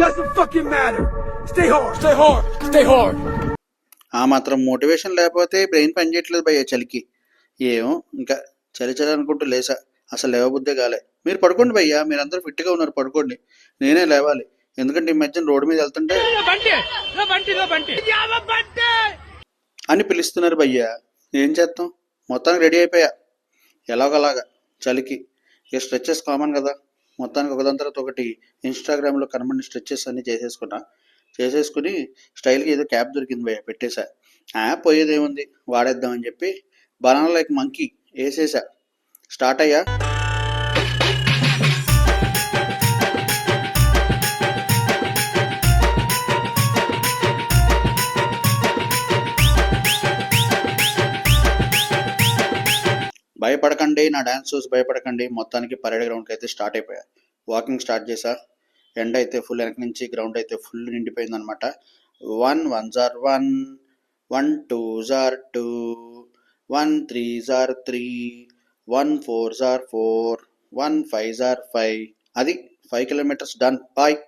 Doesn't fucking matter. Stay hard. Stay hard. Stay hard. ఆ మాత్రం motivation లేకపోతే brain పని చేయట్లేదు భయ్య చలికి. ఏమో ఇంకా చలి చలి అనుకుంటూ లేసా. అసలు లేవబుద్దే కాలే. మీరు పడుకోండి భయ్య, మీరందరూ ఫిట్గా ఉన్నారు, పడుకోండి. నేనే లేవాలి, ఎందుకంటే ఈ మధ్యన రోడ్డు మీద వెళ్తుంటే అని పిలుస్తున్నారు భయ్య. ఏం చేస్తాం, మొత్తానికి రెడీ అయిపోయా ఎలాగోలాగా చలికి. ఇక స్ట్రెచెస్ కామన్ కదా, మొత్తానికి ఒకదాని తర్వాత ఒకటి ఇన్స్టాగ్రామ్లో కనబడిన స్ట్రెచెస్ అన్నీ చేసేసుకుని స్టైల్కి ఏదో క్యాప్ దొరికింది భయ్య, పెట్టేశా. పోయేదేముంది వాడేద్దామని చెప్పి బనానా లైక్ మంకీ వేసేసా. స్టార్ట్ అయ్యా. భయపడకండి, నా డ్యాన్స్ చూసి భయపడకండి. మొత్తానికి పరేడ్ గ్రౌండ్కి అయితే స్టార్ట్ అయిపోయా. వాకింగ్ స్టార్ట్ చేశా. ఎండ్ అయితే ఫుల్ వెనక నుంచి, గ్రౌండ్ అయితే ఫుల్ నిండిపోయింది అనమాట. 1 1s are 1, 1 2s are 2, 1 3s are 3, 1 4s are 4, 1 5s are 5. అది 5 kilometers డన్. బాయ్.